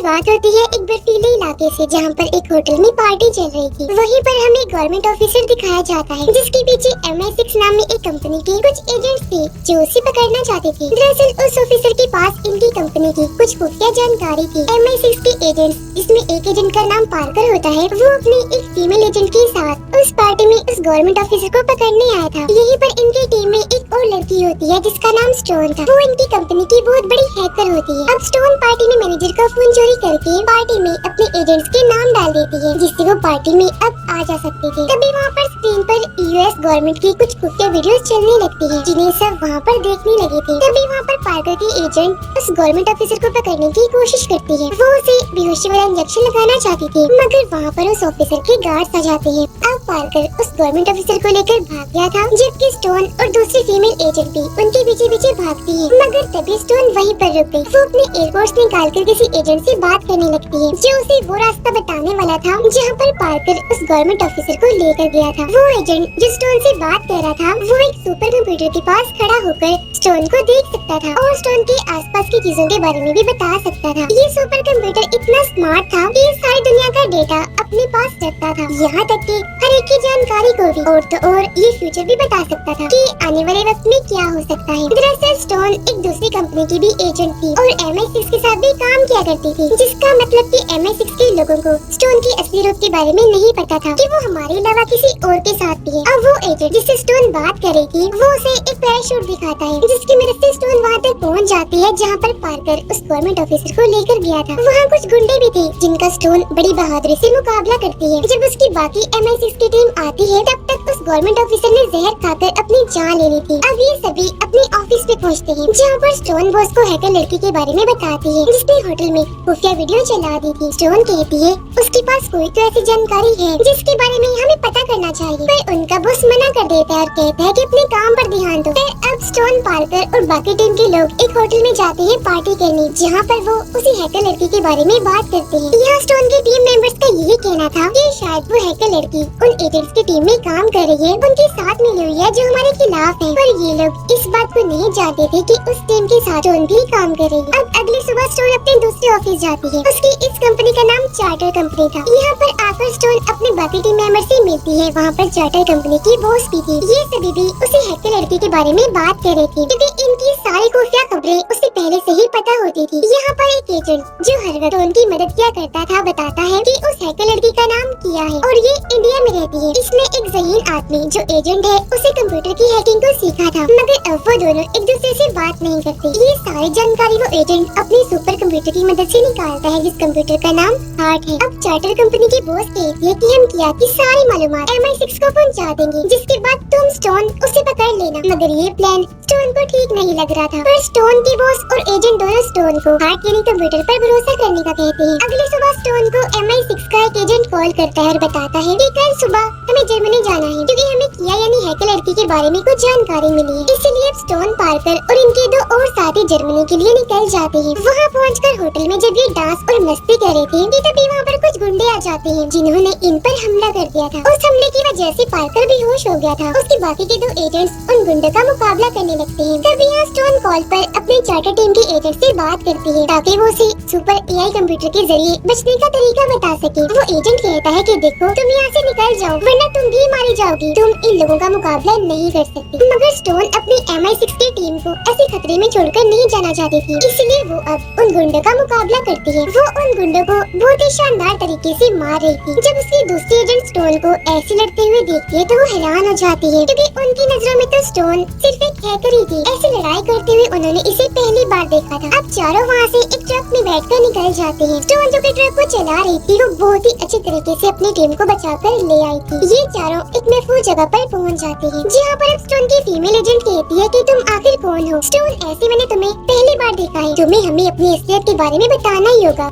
शुरुआत होती है एक बर्फीले इलाके से, जहाँ पर एक होटल में पार्टी चल रही थी। वहीं पर हमें गवर्नमेंट ऑफिसर दिखाया जाता है, जिसके पीछे MI6 नाम में एक कंपनी के कुछ एजेंट्स थे जो उसे पकड़ना चाहते थे। दरअसल उस ऑफिसर के पास इनकी कंपनी की कुछ खुफिया जानकारी थी। MI6 के एजेंट्स, जिसमें एक एजेंट का नाम पार्कर होता है, वो अपनी एक फीमेल एजेंट के साथ उस पार्टी में उस गवर्नमेंट ऑफिसर को पकड़ने आया था। यहीं पर इनकी टीम में एक और लड़की होती है जिसका नाम स्टोन था। वो इनकी कंपनी की बहुत बड़ी हैकर होती है। अब स्टोन पार्टी में मैनेजर का फोन चोरी करके पार्टी में अपने एजेंट्स के नाम डाल देती है, जिससे वो पार्टी में अब आ जा सकते थे। तभी वहाँ पर स्क्रीन पर US गवर्नमेंट की कुछ खुफिया वीडियोस चलने लगती है, जिन्हें सब वहाँ पर देखने लगे थे। तभी वहाँ पर पार्कर की एजेंट उस गवर्नमेंट ऑफिसर को पकड़ने की कोशिश करती है। वो उसे बेहोशी वाला इंजेक्शन लगाना चाहती थी, मगर वहाँ पर उस ऑफिसर के गार्ड्स आ जाते हैं। अब पार्कर उस गवर्नमेंट ऑफिसर को लेकर भाग गया था, जबकि स्टोन और दूसरी फीमेल एजेंट भी उनके पीछे पीछे भागती है। मगर तभी स्टोन वहीं पर रुक गई। वो अपने एयरपोर्ट्स निकाल कर किसी एजेंट से बात करने लगती है, जो उसे वो रास्ता बताने वाला था जहाँ पर पार्कर उस गवर्नमेंट ऑफिसर को लेकर गया था। वो एजेंट जो स्टोन से बात कर रहा था, वो एक सुपर कंप्यूटर के पास खड़ा होकर स्टोन को देख सकता था और स्टोन के आसपास की चीजों के बारे में भी बता सकता था। ये सुपर कंप्यूटर इतना स्मार्ट था कि सारी दुनिया का डेटा अपने पास रखता था, यहाँ तक कि हर एक की जानकारी को भी। और तो और ये फ्यूचर भी बता सकता था कि आने वाले वक्त में क्या हो सकता है। दरअसल स्टोन एक दूसरी कंपनी की भी एजेंट थी और MI6 के साथ भी काम किया करती थी, जिसका मतलब कि MI6 के लोगों को स्टोन की असली रूप के बारे में नहीं पता था कि वो हमारे अलावा किसी और के साथ भी है। अब वो एजेंट जिससे स्टोन बात करेगी, वो उसे एक पैराशूट दिखाता है, जिसकी मदद से स्टोन वहाँ तक पहुँच जाती है जहाँ पर पार्कर उस गवर्नमेंट ऑफिसर को लेकर गया था। वहाँ कुछ गुंडे भी थे, जिनका स्टोन बड़ी बहादुरी से मुकाबला करती है। जब उसकी बाकी MI6 की टीम आती है, तब तक उस गवर्नमेंट ऑफिसर ने जहर खाकर अपनी जान ले ली थी। अब ये सभी अपने ऑफिस पे पहुँचते हैं, जहाँ पर स्टोन बॉस को हैकर लड़की के बारे में बताती है, जिसने होटल में खुफिया वीडियो चला दी थी। स्टोन कहती है उसके पास कोई तो ऐसी जानकारी है जिसके बारे में हमें पता करना चाहिए, पर उनका बॉस मना कर देता है और कहता है कि अपने काम पर ध्यान दो। फिर अब स्टोन, पार्कर और बाकी टीम के लोग एक होटल में जाते हैं पार्टी करने, जहाँ पर वो उसी हैकर लड़की के बारे में बात करते हैं। यहाँ स्टोन के टीम मेंबर्स का यही कहना था कि शायद वो हैकर लड़की उन एजेंट्स की टीम में काम कर रही है, उनके साथ मिली हुई है जो हमारे खिलाफ है। पर ये लोग इस बात को नहीं जानते थे कि उस टीम के साथ स्टोन भी काम कर रही है। अब अगली सुबह स्टोन अपने दूसरे ऑफिस जाती है। उसकी इस कंपनी का नाम चार्टर कंपनी था। यहाँ पर आकर स्टोन अपने बाकी टीम मेंबर से मिलती है। वहाँ पर चार्टर कंपनी की बॉस भी थी। ये सभी भी उसी हैकर लड़की के बारे में बात कर रहे थे, क्योंकि इनकी सारी खुफिया खबरें उसे पहले से ही पता होती थी। यहाँ पर एक एजेंट जो हर वक्त उनकी मदद किया करता था, बताता है कि उस हैकर लड़की का नाम किया है और ये इंडिया में रहती है। इसने एक ज़हीन आदमी जो एजेंट है, उसे कंप्यूटर की हैकिंग को सीखा था, मगर अब वो दोनों एक दूसरे से बात नहीं करते। ये सारी जानकारी वो एजेंट अपने सुपर कंप्यूटर की मदद से निकालता है, जिस कंप्यूटर का नाम हार्ट है। अब चार्टर कंपनी की बॉस कहती है कि हम किया की सारी मालूमात MI6 को पहुंचा देंगे, जिसके बाद तुम स्टोन उसे पकड़ लेना। मगर ये प्लान स्टोन को ठीक नहीं लग रहा था, पर स्टोन की बॉस और एजेंट दोनों स्टोन को हार्ट यानी कंप्यूटर पर भरोसा करने का कहते हैं। अगली सुबह स्टोन को MI6 का एक एजेंट कॉल करता है और बताता है कि कल सुबह हमें जर्मनी जाना है, क्योंकि हमें किया यानी हैकर लड़की के बारे में कुछ जानकारी मिली है। इसलिए अब स्टोन, पार्कर और इनके दो और साथी जर्मनी के लिए निकल जाते हैं। वहाँ पहुंचकर होटल में जब ये डांस और मस्ती कर रहे थे, तभी वहाँ पर कुछ गुंडे आ जाते हैं, जिन्होंने इन पर हमला कर दिया था। उस हमले की वजह से पार्कर बेहोश हो गया था। उसके बाकी के दो एजेंट्स उन गुंडों का मुकाबला करने लगते हैं। तभी यहाँ स्टोन कॉल पर अपने चार्टर टीम के एजेंट से बात करती है, ताकि वो उसे सुपर AI कंप्यूटर के जरिए बचने का तरीका बता सके। वो एजेंट कहता है कि देखो, तुम यहाँ से निकल जाओ, वरना तुम भी मारी जाओगी। तुम इन लोगों का मुकाबला नहीं कर सकती। मगर स्टोन अपनी MI6 की टीम को ऐसे खतरे में छोड़कर नहीं जाना चाहती थी, इसलिए वो अब उन गुंडों का मुकाबला करती है। वो उन गुंडों को बहुत ही शानदार तरीके से मार रही थी। जब उसकी दूसरी एजेंट स्टोन को ऐसे लड़ते हुए देखती है, तो वो हैरान हो जाती है, क्योंकि उनकी नजरों में तो स्टोन सिर्फ एक हैकर ही थी। ऐसे लड़ाई करते हुए उन्होंने इसे पहली बार देखा था। अब चारों वहाँ से एक ट्रक में बैठकर निकल जाते हैं। स्टोन जो कि ट्रक को चला रही थी, वो बहुत ही अच्छे तरीके से अपनी टीम को बचाकर ले आई थी। ये चारों एक महफूज जगह पर पहुँच जाते हैं, जहाँ पर अब स्टोन की फीमेल एजेंट कहती है कि तुम आखिर कौन हो? स्टोन, ऐसे मैंने तुम्हें पहली बार देखा है, तुम्हें हमें अपनी असलियत के बारे में बताना ही होगा।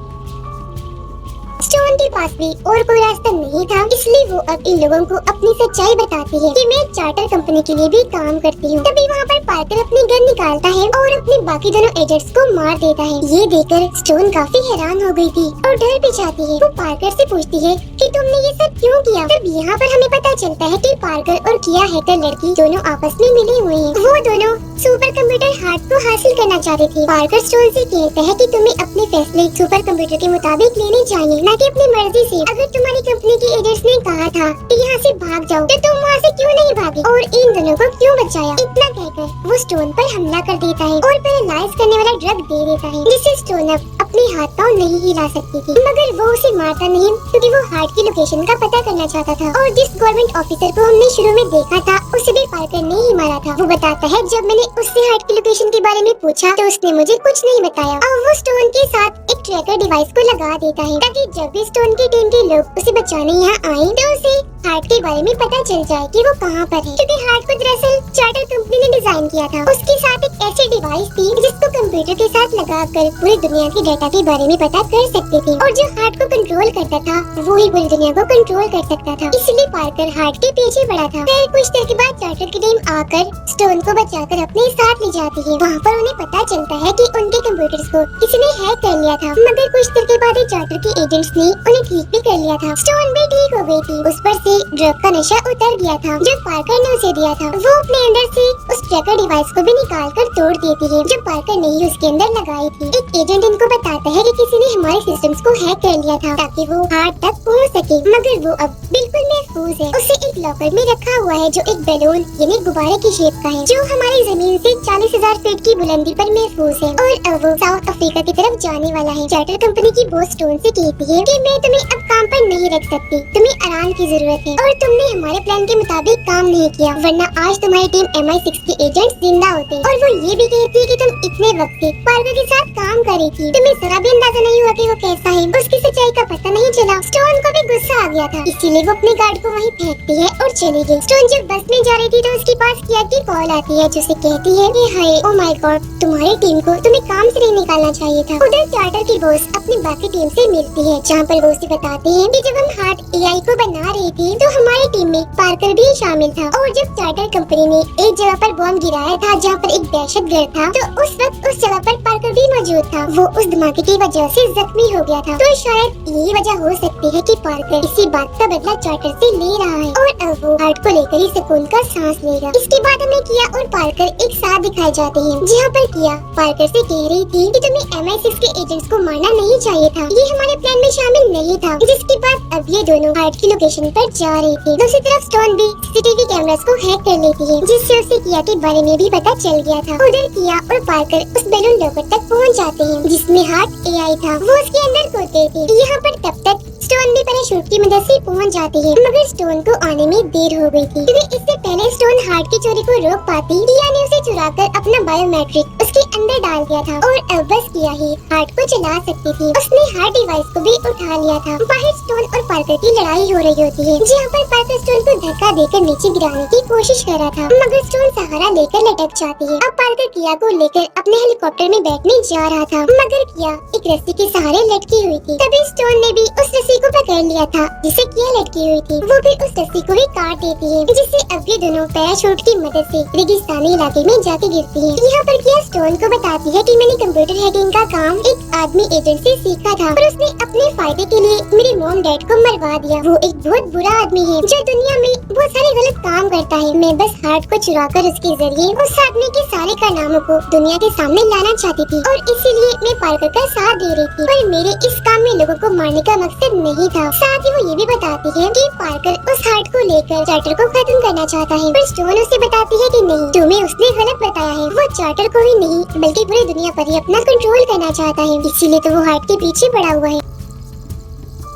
स्टोन के पास भी और कोई रास्ता नहीं था, इसलिए वो अब इन लोगों को अपनी सच्चाई बताती है कि मैं एक चार्टर कंपनी के लिए भी काम करती हूँ। तभी वहाँ पर पार्कर अपनी गन निकालता है और अपने बाकी दोनों एजेंट्स को मार देता है। ये देखकर स्टोन काफी हैरान हो गई थी और डर भी जाती है। वो पार्कर से पूछती है कि तुमने ये सब क्यों किया। तब यहाँ पर हमें पता चलता है कि पार्कर और किया हैकर लड़की दोनों आपस में मिले हुए हैं। वो दोनों सुपर कंप्यूटर हार्ट को हासिल करना चाहते थे। पार्कर स्टोन से कहता है कि तुम्हें अपने फैसले सुपर कंप्यूटर के मुताबिक लेने चाहिए, न कि अपनी मर्जी से। अगर तुम्हारी कंपनी के एजेंट्स ने कहा था कि यहाँ से भाग जाओ, तो तुम वहाँ से क्यों नहीं भागे और इन दोनों को क्यों बचाया। इतना कहकर वो स्टोन पर हमला कर देता है और पैरालाइज करने वाला ड्रग दे देता है, जिससे स्टोन अब अपने हाथ पाँव नहीं हिला सकती थी। मगर वो उसे मारता नहीं, क्योंकि वो हार्ट की लोकेशन का पता करना चाहता था। और जिस गवर्नमेंट ऑफिसर को हमने शुरू में देखा था, उसे भी पार्कर ने ही मारा था। वो बताता है जब मैंने उससे हार्ट की लोकेशन के बारे में पूछा तो उसने मुझे कुछ नहीं बताया। और वो स्टोन के साथ एक ट्रैकर डिवाइस को लगा देता है, ताकि जब भी स्टोन की टीम के लोग उसे बचाने यहाँ आए तो उसे हार्ट के बारे में पता चल जाए कि वो कहाँ पर है। क्योंकि हार्ट को दरअसल चार्टर कंपनी ने डिजाइन किया था। उसके साथ एक ऐसी डिवाइस थी जिसको कंप्यूटर के साथ लगाकर पूरी दुनिया की डाटा के बारे में पता कर सकते थे, और जो हार्ट को कंट्रोल करता था वो ही पूरी दुनिया को कंट्रोल कर सकता था। इसलिए पार्कर हार्ट के पीछे पड़ा था। फिर कुछ देर के बाद चार्टर की टीम आकर स्टोन को बचाकर अपने साथ ले जाती है। वहाँ पर उन्हें पता चलता है कि उनके कंप्यूटर्स को किसी ने हैक कर लिया था। मगर कुछ देर के बाद चार्टर के एजेंट्स ने उन्हें ठीक भी कर लिया था। स्टोन भी ठीक हो गई थी। उस पर से ड्रग का नशा उतर गया था जो पार्कर ने उसे दिया था। वो अपने अंदर से उस ट्रैकर डिवाइस को भी निकाल कर तोड़ देती है, जो पार्कर ने ही उसके अंदर लगाई थी। एक एजेंट इनको बताता है कि किसी ने हमारे सिस्टम्स को हैक कर लिया था ताकि वो हार्ट तक पहुंच सके। मगर वो अब बिल्कुल महफूज है। उसे एक लॉकर में रखा हुआ है जो एक बैलून यानी गुब्बारे की शेप का है, जो हमारी जमीन से 40,000 फीट की बुलंदी पर महफूज है। और अब वो साउथ अफ्रीका की तरफ जाने वाला है। चार्टर कंपनी की बॉस स्टोन से कहती है कि मैं तुम्हें अब काम पर नहीं रख सकती, तुम्हें आराम की जरूरत है और तुमने हमारे प्लान के मुताबिक काम नहीं किया, वरना आज तुम्हारी टीम MI6 के एजेंट्स जिंदा होते। और वो ये भी कहती है कि तुम इतने वक्त से पार्कर के साथ काम कर रही थी, तुम्हें जरा भी अंदाजा नहीं हुआ कि वो कैसा है, उसकी सच्चाई का पता नहीं चला। स्टोन को भी गुस्सा आ गया था, इसीलिए वो अपने गार्ड को वहीं फेंकती है और चली गई। स्टोन जब बस में जा रही थी तो उसके पास किया की कॉल आती है, जिसे कहती है कि हाय ओ माय गॉड, तुम्हारी टीम को तुम्हें काम से नहीं निकालना चाहिए था। उधर चार्टर की बॉस अपनी बाकी टीम से मिलती है, जहाँ पर वो उसे बताती है कि जब हम हार्ट AI को बना रही थी तो हमारी टीम में पार्कर भी शामिल था। और जब चार्टर कंपनी ने एक जगह पर बॉम्ब गिराया था जहाँ पर एक दहशतगर्द था, तो उस वक्त उस जगह पर पार्कर भी मौजूद था। वो उस धमाके की वजह से जख्मी हो गया था। तो शायद यही वजह हो सकती है कि पार्कर इसी बात का बदला चार्टर से ले रहा है और अब वो हार्ट को लेकर ही सुकून का सांस लेगा। इसके बाद हमें किया और पार्कर एक साथ दिखाए जाते हैं, जहाँ पर किया पार्कर से कह रही थी कि तुम्हें MI6 के एजेंट्स को मारना नहीं चाहिए था, ये हमारे प्लान में शामिल नहीं था। जिसके बाद अब ये दोनों हार्ट की लोकेशन पर जा रही थी। दूसरी तरफ स्टोन भी CCTV कैमरास को हैक कर लेती है, जिससे उसे किया के बारे में भी पता चल गया था। उधर किया और पार्कर उस बैलून लॉकर तक पहुंच जाते हैं जिसमें हार्ट AI था। वो उसके अंदर कूदते थे। यहाँ पर तब तक स्टोन भी पैराशूट की मदद से पहुंच जाती है, मगर स्टोन को आने में देर हो गई थी, क्योंकि इससे पहले स्टोन हार्ट की चोरी को रोक पाती, किया ने उसे चुराकर अपना बायोमेट्रिक उसके अंदर डाल दिया था और अब बस किया ही हार्ट को चला सकती थी। उसने हार्ट डिवाइस को भी उठा लिया था। बाहर स्टोन और पार्कर की लड़ाई हो रही होती है, जहाँ पर पार्कर स्टोन को धक्का देकर नीचे गिराने की कोशिश कर रहा था, मगर स्टोन सहारा लेकर लटक जाती है। अब पार्कर किया को लेकर अपने हेलीकॉप्टर में बैठने जा रहा था, मगर किया एक रस्सी के सहारे लटकी हुई थी। तभी स्टोन ने भी उस रस्सी को पकड़ लिया था जिसे किया लटकी हुई थी। वो भी उस रस्सी को ही काट देती है, जिससे अब ये दोनों पैराशूट की मदद से रेगिस्तानी इलाके में जाके गिरती है। यहाँ पर किया स्टोन को बताती है कि मैंने कंप्यूटर हैकिंग का काम एक आदमी एजेंट से सीखा था और उसने अपने फायदे के लिए मेरे मॉम डैड को मरवा दिया। वो एक बहुत बुरा आदमी है जो दुनिया में बहुत सारे गलत काम करता है। मैं बस हार्ट को चुराकर उसके जरिए उस आदमी के सारे कारनामों को दुनिया के सामने लाना चाहती थी और इसीलिए मैं पार्कर का साथ दे रही थी। पर मेरे इस काम में लोगों को मारने का मकसद नहीं था। साथ ही वो ये भी बताती है कि पार्कर उस हार्ट को लेकर चार्टर को खत्म करना चाहता है, पर स्टोन उसे बताती है कि नहीं, तुम्हें उसने गलत बताया है। वो चार्टर को ही नहीं बल्कि पूरी दुनिया पर ही अपना कंट्रोल करना चाहता है, इसीलिए तो वो हार्ट के पीछे पड़ा हुआ है।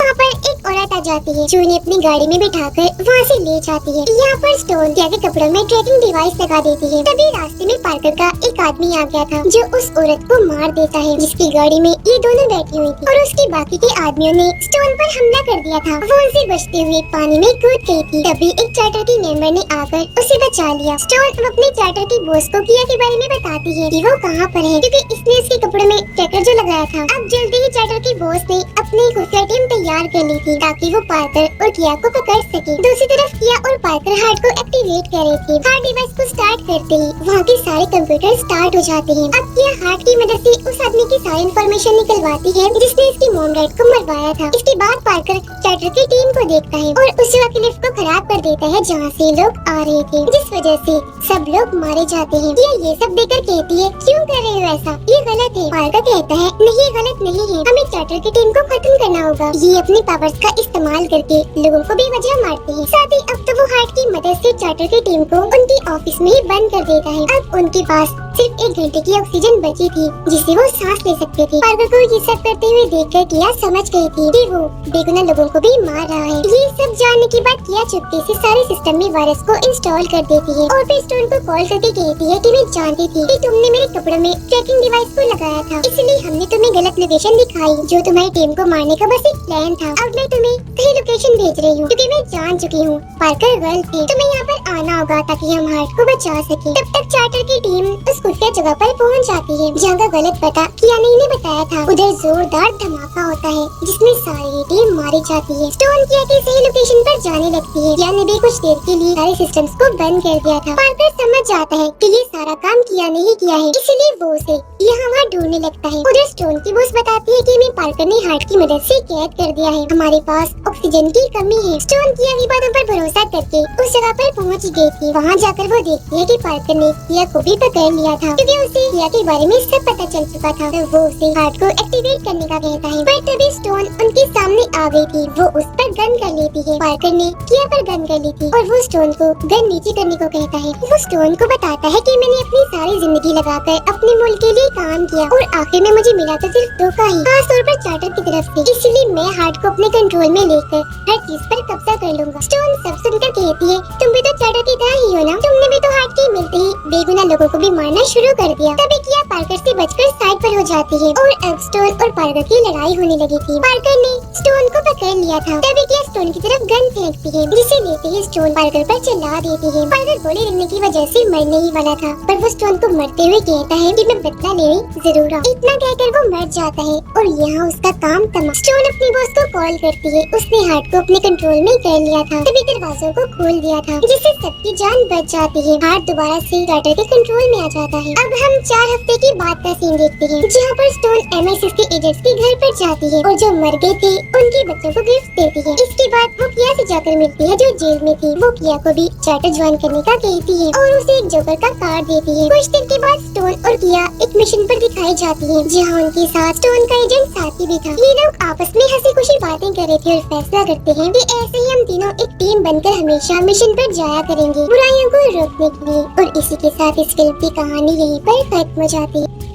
वहाँ पर एक औरत आ जाती है जो उन्हें अपनी गाड़ी में बिठाकर वहाँ से ले जाती है। यहाँ पर स्टोन किया के कपड़ों में ट्रैकिंग डिवाइस लगा देती है। तभी रास्ते में पार्कर का एक आदमी आ गया था जो उस औरत को मार देता है, जिसकी गाड़ी में ये दोनों बैठी हुई थी और उसके बाकी के आदमियों ने स्टोन पर हमला कर दिया था। वो उनसे बचते हुए पानी में कूद गई थी। तभी एक चार्टर की मेंबर ने आकर उसे बचा लिया। स्टोन अब अपने चार्टर की बॉस को किया के बारे में बताती है कि वो कहाँ पर है, क्योंकि इसने उसके कपड़ों में ट्रैकर जो लगाया था। अब जल्दी ही चार्टर की बॉस ने अपनी खुफिया टीम तैयार कर ली थी ताकि वो पार्कर और किया को पकड़ सके। दूसरी तरफ किया और पार्कर हार्ट को एक्टिवेट कर रहे थे। हार्ट डिवाइस को स्टार्ट करते ही वहाँ के सारे कंप्यूटर स्टार्ट हो जाते हैं। अब किया हार्ट की मदद से उस आदमी की सारी इन्फॉर्मेशन निकलवाती है जिसने इसकी मॉम डैड को मरवाया था। इसके बाद पार्कर चार्टर की टीम को देखता है और उस जगह के लिफ्ट को खराब कर देता है जहाँ से लोग आ रहे थे, जिस वजह से सब लोग मारे जाते हैं। ये सब देखकर कहती है, क्यों कर रहे हो ऐसा, ये गलत है। पार्कर कहता है, नहीं ये गलत नहीं है, हमें चार्टर की टीम को खत्म करना होगा। ये अपनी पावर्स का इस्तेमाल करके लोगों को बेवजह मारते हैं। साथ ही अब तो वो हार्ट की मदद से चार्टर की टीम को उनकी ऑफिस में ही बंद कर देता है। अब उनके पास सिर्फ 1 घंटे की ऑक्सीजन बची थी जिससे वो सांस ले सकते थे। पार्कर को ये सब करते हुए देखकर किया समझ गई थी कि वो बेगुनाह लोगों को भी मार रहा है। ये सब जानने के बाद किया चुपके से सारे सिस्टम में वायरस को इंस्टॉल कर देती है और फिर स्टोन को कॉल करके कहती है कि मैं जानती थी कि तुमने मेरे कपड़ों में ट्रैकिंग डिवाइस को लगाया था, इसलिए हमने तुम्हें गलत लोकेशन दिखाई जो तुम्हारी टीम को मारने का बस एक प्लान था। अब मैं तुम्हें सही लोकेशन भेज रही हूँ क्योंकि मैं जान चुकी हूँ पार्कर गलत थे। तुम्हें यहाँ पर आना होगा ताकि हम हार्ट को बचा सके। तब तक चार्टर की टीम उस खुफिया जगह पर पहुँच जाती है जहाँ का गलत पता किया ने बताया था। उधर जोरदार धमाका होता है जिसमें सारी टीम मारी जाती है। स्टोन किया के सही लोकेशन पर जाने लगती है। किया ने भी कुछ देर के लिए सारे सिस्टम्स को बंद कर दिया था। पार्कर समझ जाता है कि ये सारा काम किया नहीं किया है, इसलिए वो उसे यहाँ वहाँ ढूंढने लगता है। उधर स्टोन की बॉस बताती है कि मैं पार्कर ने हार्ट की मदद से कैद कर दिया है, हमारे पास ऑक्सीजन की कमी है। स्टोन किया की बातों पर भरोसा करके उस जगह पर पहुँच गई थी। वहाँ जाकर वो देखती है कि पार्कर ने किया को भी पकड़ लिया था क्योंकि उसे किया के बारे में सब पता चल चुका था। तो वो उसे हार्ट को एक्टिवेट करने का कहता है, पर तभी स्टोन उनके सामने आ गई थी। वो उस पर गन कर लेती है। पार्कर ने किया पर गन कर ली थी और वो स्टोन को गन नीचे करने को कहता है। वो स्टोन को बताता है कि मैंने अपनी सारी जिंदगी लगाकर अपने मुल्क के लिए काम किया और आखिर में मुझे मिला तो सिर्फ धोखा ही, खास तौर पर चार्टर की तरफ से। इसलिए मैं हार्ट को अपने कंट्रोल में लेकर हर चीज पर कब्जा कर लूंगा। स्टोन सब सुनकर कहती है, तुम भी तो चार्टर की तरह ही हो ना, तुमने भी तो हार्ट के मिलते ही बेगुनाह लोगों को भी मारना शुरू कर दिया। तभी किया पार्कर से बचकर साइड पर हो जाती है और अब स्टोन और पार्कर की लड़ाई होने लगी थी। पार्कर ने स्टोन को पकड़ लिया था। तभी किया स्टोन की तरफ गन फेंकती है जिसे लेते ही स्टोन पार्कर पर चिल्ला देती है। पार्कर गोली लगने की वजह से मरने ही वाला था, पर वो स्टोन को मरते हुए कहता है कि मैं बदला लेने जरूर आऊं। इतना कहकर वो मर जाता है और यहाँ उसका काम तमाम। स्टोन अपनी बॉस को कॉल करती है। उसने हार्ट को अपने कंट्रोल में कर लिया था, तभी दरवाजों को खोल दिया था जिससे सबकी जान बच जाती है। हार्ट दोबारा से चार्टर के कंट्रोल में आ जाता है। अब हम 4 हफ्ते की बात का सीन देखते हैं जहाँ पर स्टोन MI6 के एजेंट्स के घर पर जाती है और जो मर गए थे उनके बच्चों को गिफ्ट देती है। इसके बाद वो किया से जाकर मिलती है जो जेल में थी। वो किया को भी चार्टर ज्वाइन करने का कहती है और उसे एक जोकर का कार्ड देती है। कुछ दिन के बाद स्टोन और किया एक मिशन पर दिखाई जाती है जहाँ उनके साथ स्टोन का एजेंट साथी भी था। ये लोग आपस में हंसी खुशी बातें कर रहे थे और फैसला करते हैं कि ऐसे ही हम तीनों एक टीम बनकर हमेशा मिशन पर जाया करेंगे बुराइयों को रोकने के लिए। और इसी के साथ इस फिल्म की कहानी यहीं पर खत्म हो जाती है।